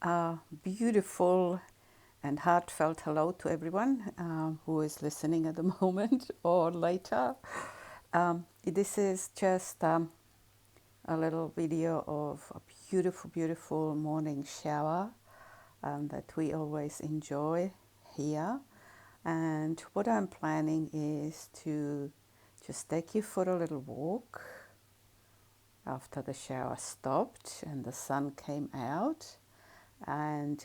A beautiful and heartfelt hello to everyone who is listening at the moment or later. This is just a little video of a beautiful, beautiful morning shower that we always enjoy here. And what I'm planning is to just take you for a little walk after the shower stopped and the sun came out. And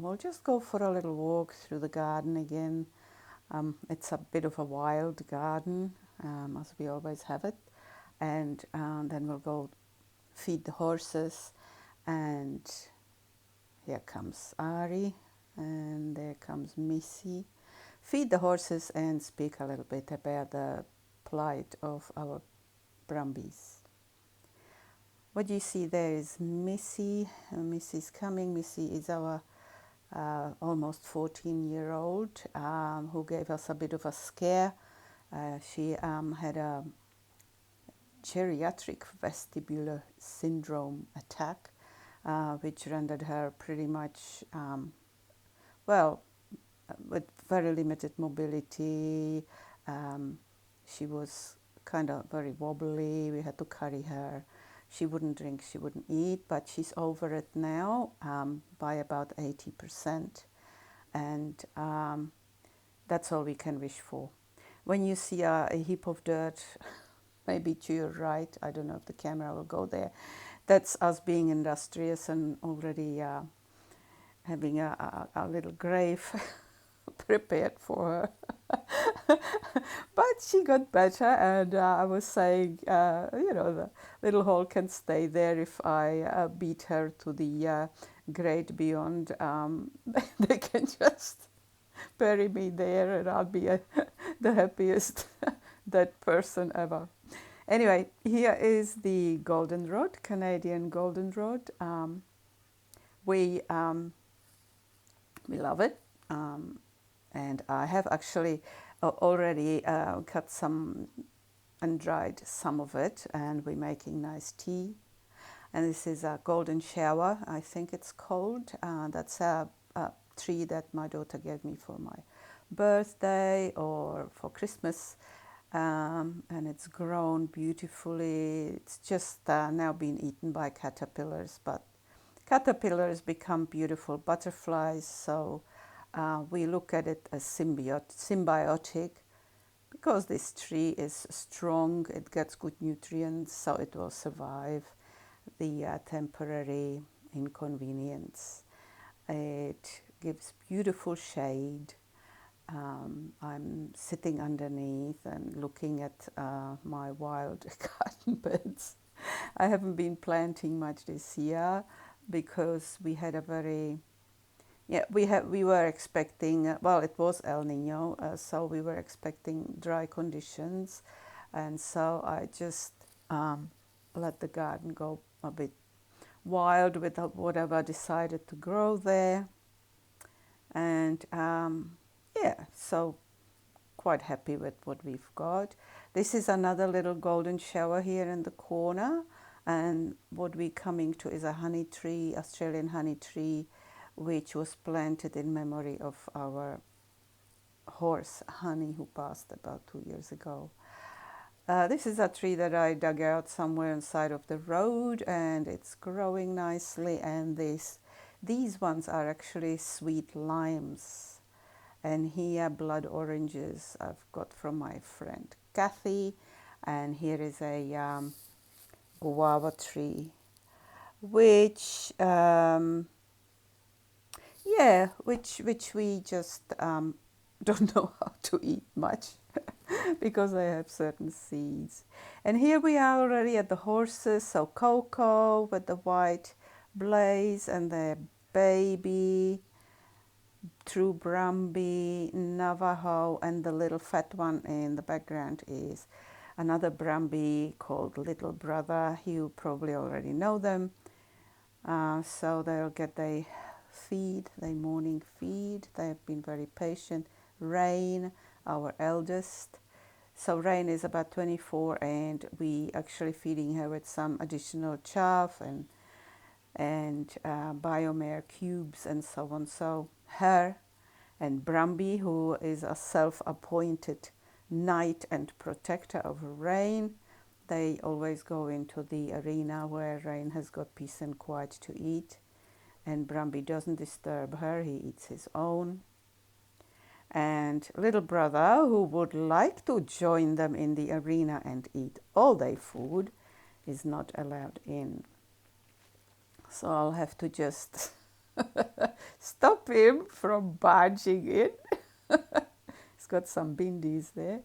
we'll just go for a little walk through the garden again. It's a bit of a wild garden, as we always have it. And then we'll go feed the horses. And here comes Ari, and there comes Missy. Feed the horses and speak a little bit about the plight of our Brumbies. What you see there is Missy. Missy's coming. Missy is our almost 14-year-old who gave us a bit of a scare. She had a geriatric vestibular syndrome attack, which rendered her pretty much, with very limited mobility. She was kind of very wobbly. We had to carry her. She wouldn't drink, she wouldn't eat, but she's over it now by about 80%. And that's all we can wish for. When you see a heap of dirt, maybe to your right, I don't know if the camera will go there, that's us being industrious and already having a little grave prepared for her. But she got better, and I was saying, the little hole can stay there if I beat her to the great beyond. They can just bury me there, and I'll be the happiest dead person ever. Anyway, here is the goldenrod, Canadian goldenrod. We love it. And I have actually already cut some and dried some of it, and we're making nice tea. And this is a golden shower, I think it's called. That's a tree that my daughter gave me for my birthday or for Christmas. And it's grown beautifully. It's just now been eaten by caterpillars, but caterpillars become beautiful butterflies, so we look at it as symbiotic, because this tree is strong, it gets good nutrients, so it will survive the temporary inconvenience. It gives beautiful shade. I'm sitting underneath and looking at my wild garden beds. I haven't been planting much this year because we had a very we were expecting, it was El Nino, so we were expecting dry conditions, and so I just let the garden go a bit wild with whatever I decided to grow there. And so quite happy with what we've got. This is another little golden shower here in the corner, and what we're coming to is a honey tree, Australian honey tree, which was planted in memory of our horse Honey, who passed about 2 years ago. This is a tree that I dug out somewhere on the side of the road, and it's growing nicely. And these ones are actually sweet limes, and here blood oranges I've got from my friend Kathy. And here is a guava tree, which which we just don't know how to eat much because they have certain seeds. And here we are already at the horses. So Coco with the white blaze and their baby, True Brumby, Navajo, and the little fat one in the background is another Brumby called Little Brother. You probably already know them. So they'll get their morning feed. They have been very patient. Rain, our eldest. So Rain is about 24, and we actually feeding her with some additional chaff and and biomare cubes and so on. So her and Brumby, who is a self-appointed knight and protector of Rain, they always go into the arena where Rain has got peace and quiet to eat, and Brumby doesn't disturb her, he eats his own. And little brother, who would like to join them in the arena and eat all their food, is not allowed in. So I'll have to just stop him from barging in. He's got some bindis there.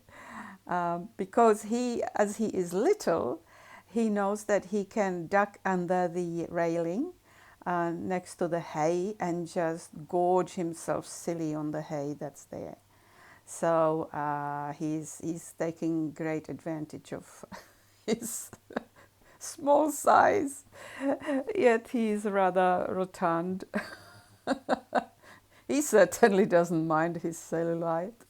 Because as he is little, he knows that he can duck under the railing next to the hay and just gorge himself silly on the hay that's there. So he's taking great advantage of his small size, yet he's rather rotund. He certainly doesn't mind his cellulite.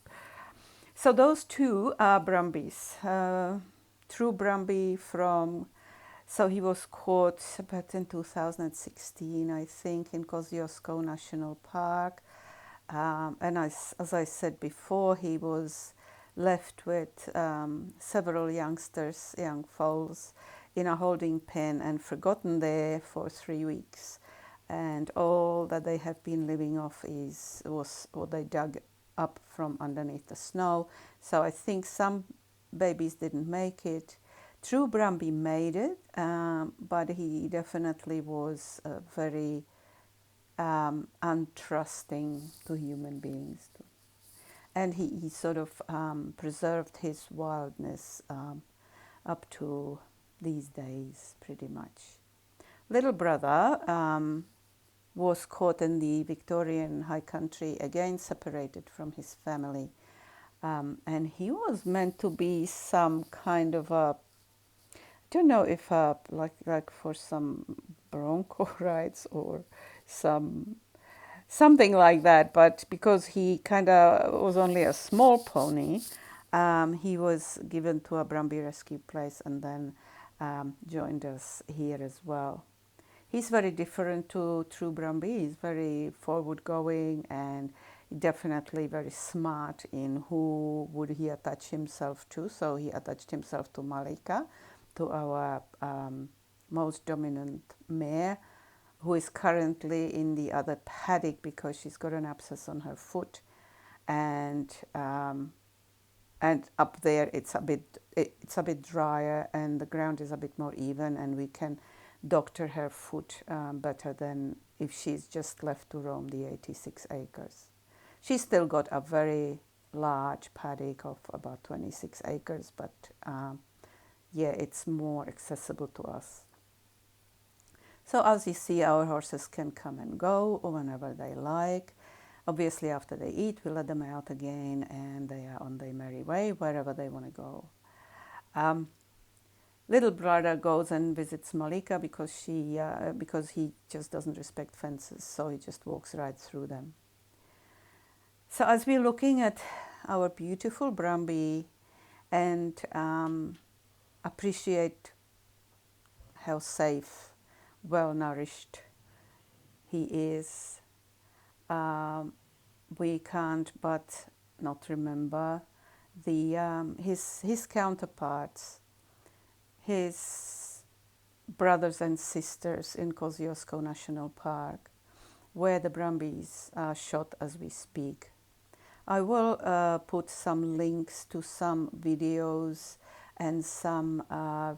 So those two are Brumbies. True Brumby so he was caught about in 2016, I think, in Kosciuszko National Park. And as I said before, he was left with several youngsters, young foals, in a holding pen and forgotten there for 3 weeks. And all that they have been living off was what they dug up from underneath the snow. So I think some babies didn't make it. True Brumby made it, but he definitely was very untrusting to human beings. And he sort of preserved his wildness up to these days, pretty much. Little brother was caught in the Victorian high country, again separated from his family. And he was meant to be some kind of a, I don't know if like for some bronco rides or something like that, but because he kind of was only a small pony, he was given to a Brumby rescue place and then joined us here as well. He's very different to True Brumby. He's very forward-going and definitely very smart in who would he attach himself to. So he attached himself to Malika, to our most dominant mare, who is currently in the other paddock because she's got an abscess on her foot, and up there it's a bit drier and the ground is a bit more even, and we can doctor her foot better than if she's just left to roam the 86 acres. She's still got a very large paddock of about 26 acres, but yeah, it's more accessible to us. So as you see, our horses can come and go whenever they like. Obviously, after they eat, we let them out again and they are on their merry way wherever they want to go. Little brother goes and visits Malika because he just doesn't respect fences, so he just walks right through them. So as we're looking at our beautiful Brumby and appreciate how safe, well-nourished he is, we can't but not remember his counterparts, his brothers and sisters in Kosciuszko National Park, where the Brumbies are shot as we speak. I will put some links to some videos and some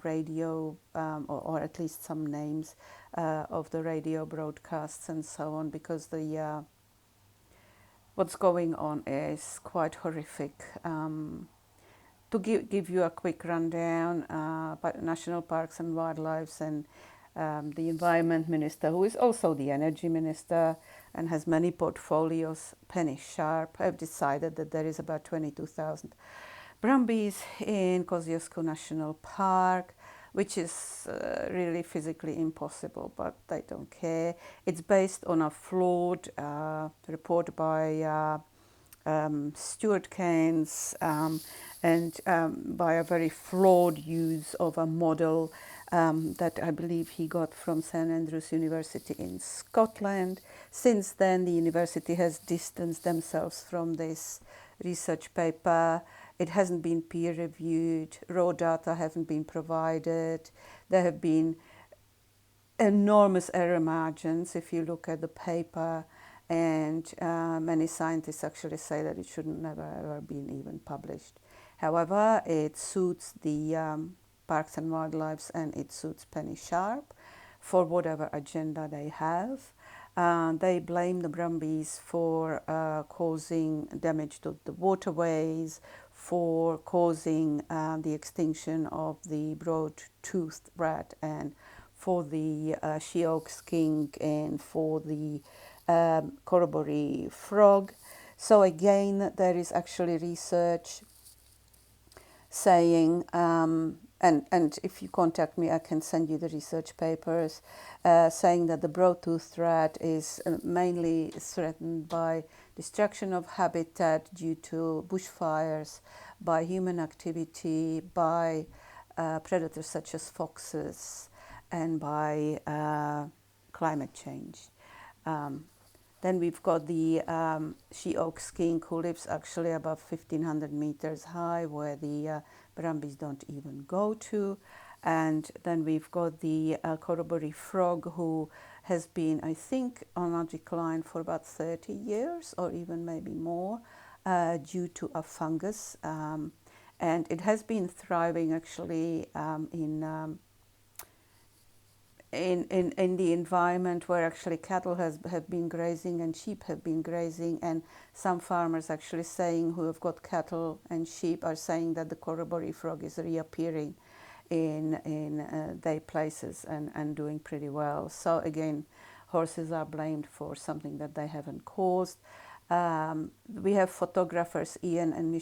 radio, or at least some names of the radio broadcasts and so on, because what's going on is quite horrific. To give you a quick rundown, National Parks and Wildlife and the Environment Minister, who is also the Energy Minister and has many portfolios, Penny Sharp, have decided that there is about 22,000 Brumbies in Kosciuszko National Park, which is really physically impossible, but they don't care. It's based on a flawed report by Stuart Keynes and by a very flawed use of a model that I believe he got from St Andrews University in Scotland. Since then, the university has distanced themselves from this research paper. It hasn't been peer reviewed, raw data haven't been provided. There have been enormous error margins if you look at the paper, and many scientists actually say that it should never ever been even published. However, it suits the Parks and Wildlife, and it suits Penny Sharp for whatever agenda they have. They blame the brumbies for causing damage to the waterways, for causing the extinction of the broad-toothed rat, and for the she-oak skink, and for the corroboree frog. So again, there is actually research saying, and if you contact me, I can send you the research papers, saying that the broad-toothed rat is mainly threatened by destruction of habitat due to bushfires, by human activity, by predators such as foxes, and by climate change. Then we've got the she-oak skink, who lives actually above 1,500 meters high, where the brumbies don't even go to. And then we've got the corroboree frog, who has been, I think, on a decline for about 30 years, or even maybe more, due to a fungus. And it has been thriving actually in the environment where actually cattle have been grazing and sheep have been grazing, and some farmers actually saying, who have got cattle and sheep, are saying that the corroboree frog is reappearing in their places and doing pretty well. So again, horses are blamed for something that they haven't caused. We have photographers Ian and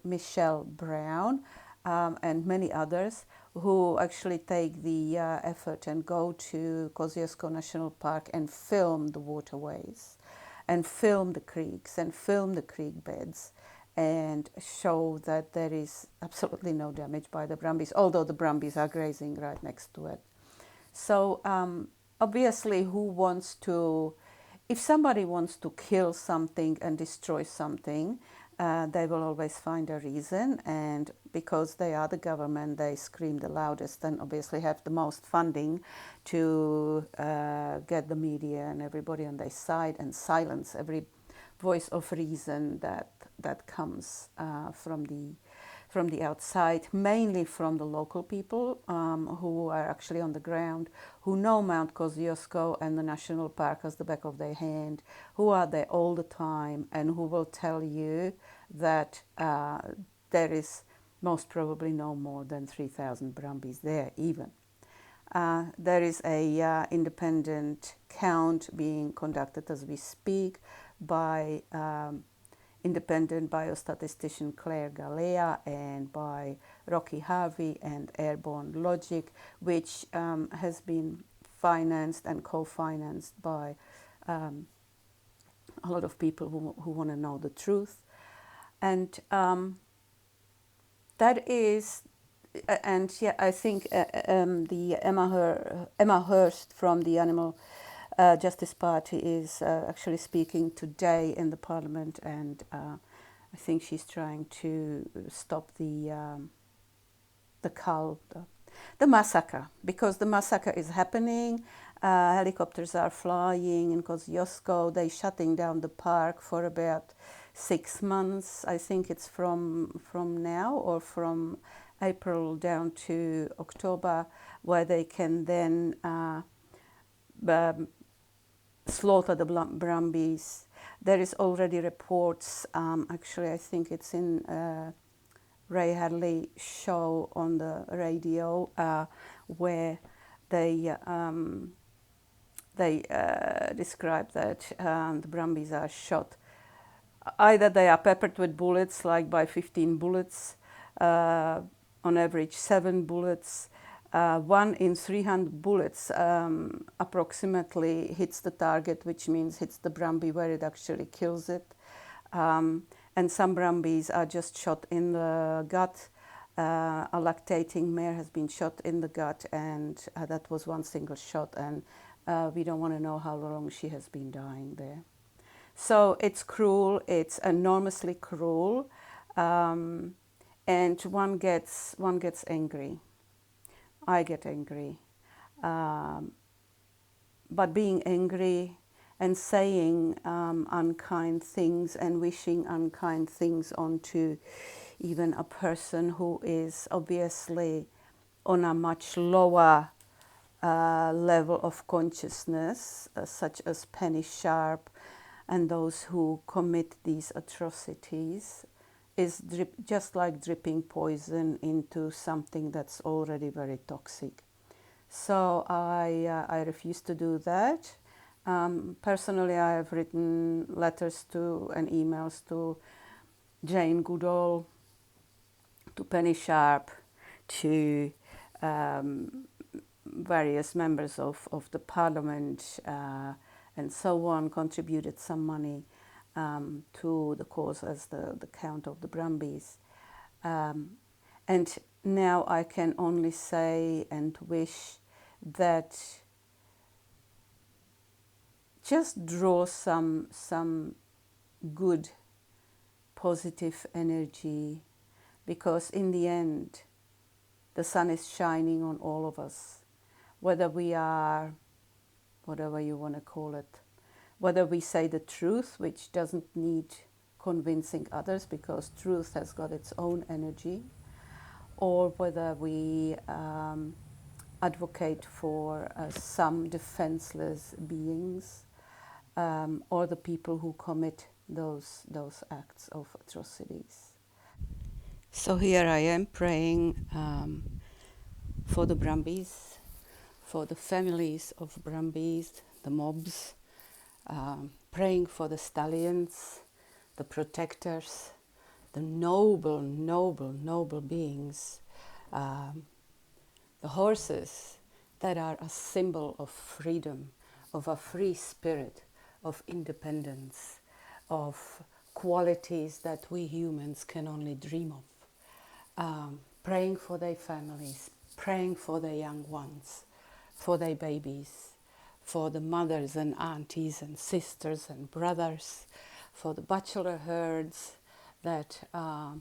Michelle Brown, and many others, who actually take the effort and go to Kosciuszko National Park and film the waterways, and film the creeks, and film the creek beds, and show that there is absolutely no damage by the brumbies, although the brumbies are grazing right next to it. So obviously, if somebody wants to kill something and destroy something, they will always find a reason, and because they are the government, they scream the loudest and obviously have the most funding to get the media and everybody on their side and silence every voice of reason that comes from the outside, mainly from the local people who are actually on the ground, who know Mount Kosciuszko and the national park as the back of their hand, who are there all the time, and who will tell you that there is most probably no more than 3,000 brumbies there even. There is a independent count being conducted as we speak by independent biostatistician Claire Galea and by Rocky Harvey and Airborne Logic, which has been financed and co-financed by a lot of people who want to know the truth. And that is, and yeah, I think the Emma Hurst from the Animal Justice Party is actually speaking today in the Parliament, and I think she's trying to stop the cull, the massacre, because the massacre is happening. Helicopters are flying in Kosciuszko. They're shutting down the park for about 6 months. I think it's from now, or from April down to October, where they can then slaughter the brumbies. There is already reports, actually I think it's in Ray Hadley show on the radio, where they describe that the brumbies are shot. Either they are peppered with bullets, like by 15 bullets, on average 7 bullets. 1 in 300 bullets approximately hits the target, which means hits the brumbie where it actually kills it. And some brumbies are just shot in the gut, a lactating mare has been shot in the gut, and that was one single shot, and we don't want to know how long she has been dying there. So it's cruel, it's enormously cruel, and one gets angry. I get angry. Um, but being angry and saying unkind things and wishing unkind things onto even a person who is obviously on a much lower level of consciousness, such as Penny Sharp and those who commit these atrocities, is just like dripping poison into something that's already very toxic. So I refuse to do that. Personally, I have written letters to and emails to Jane Goodall, to Penny Sharp, to various members of the parliament and so on, contributed some money to the cause as the Count of the Brumbies. And now I can only say and wish that just draw some good, positive energy, because in the end, the sun is shining on all of us, whether we are, whatever you want to call it, whether we say the truth, which doesn't need convincing others because truth has got its own energy, or whether we advocate for some defenseless beings, or the people who commit those acts of atrocities. So here I am praying for the Brumbies, for the families of Brumbies, the mobs, praying for the stallions, the protectors, the noble, noble, noble beings, the horses that are a symbol of freedom, of a free spirit, of independence, of qualities that we humans can only dream of. Praying for their families, praying for their young ones, for their babies, for the mothers and aunties and sisters and brothers, for the bachelor herds that are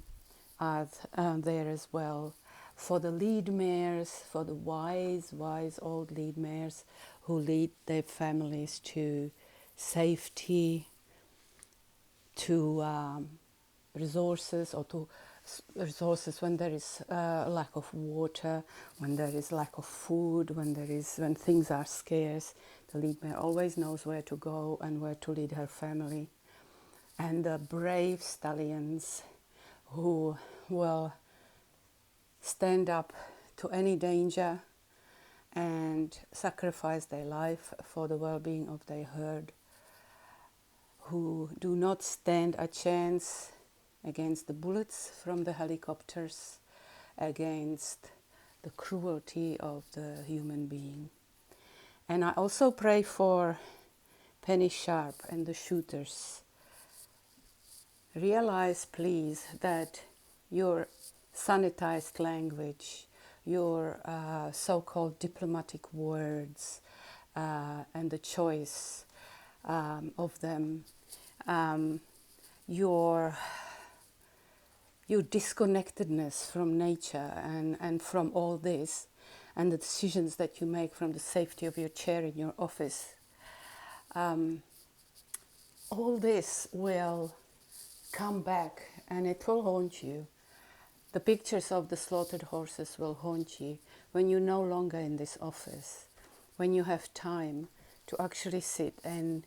there as well, for the lead mares, for the wise, wise old lead mares who lead their families to safety, to resources, or to resources when there is lack of water, when there is lack of food, when things are scarce. The lead mare always knows where to go and where to lead her family. And the brave stallions who will stand up to any danger and sacrifice their life for the well-being of their herd, who do not stand a chance against the bullets from the helicopters, against the cruelty of the human being. And I also pray for Penny Sharp and the shooters. Realize, please, that your sanitized language, your so-called diplomatic words, and the choice of them, your disconnectedness from nature and from all this, and the decisions that you make from the safety of your chair in your office, all this will come back and it will haunt you. The pictures of the slaughtered horses will haunt you when you're no longer in this office, when you have time to actually sit, and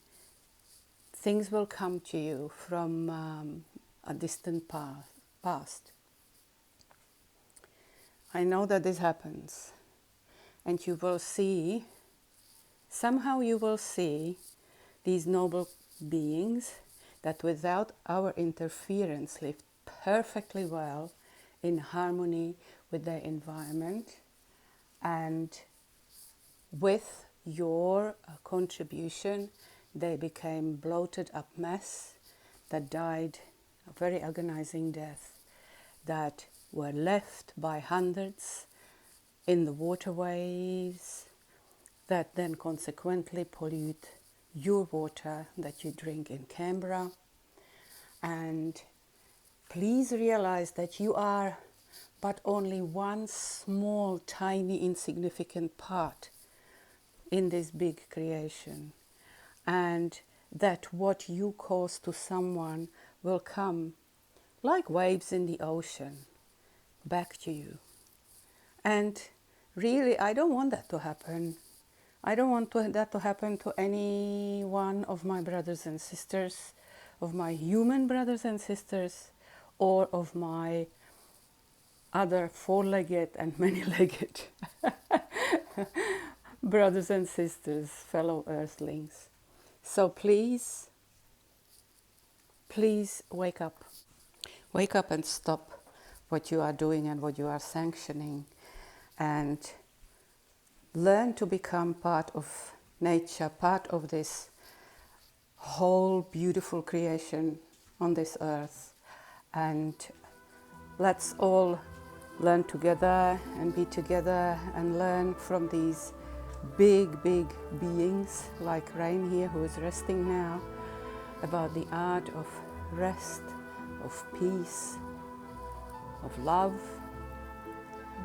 things will come to you from a distant past. I know that this happens, and you will see, somehow you will see these noble beings that without our interference live perfectly well in harmony with their environment, and with your contribution they became bloated up mess that died a very agonizing death, that were left by hundreds in the waterways that then consequently pollute your water that you drink in Canberra. And please realize that you are but only one small, tiny, insignificant part in this big creation. And that what you cause to someone will come like waves in the ocean back to you. And really, I don't want that to happen. I don't want that to happen to any one of my brothers and sisters, of my human brothers and sisters, or of my other four-legged and many-legged brothers and sisters, fellow earthlings. So please, please wake up. Wake up and stop what you are doing and what you are sanctioning, and learn to become part of nature, part of this whole beautiful creation on this earth. And let's all learn together and be together and learn from these big, big beings like Rain here, who is resting now, about the art of rest, of peace, of love.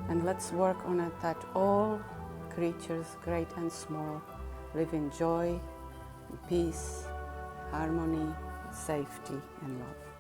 And let's work on it that all creatures, great and small, live in joy, peace, harmony, safety, and love.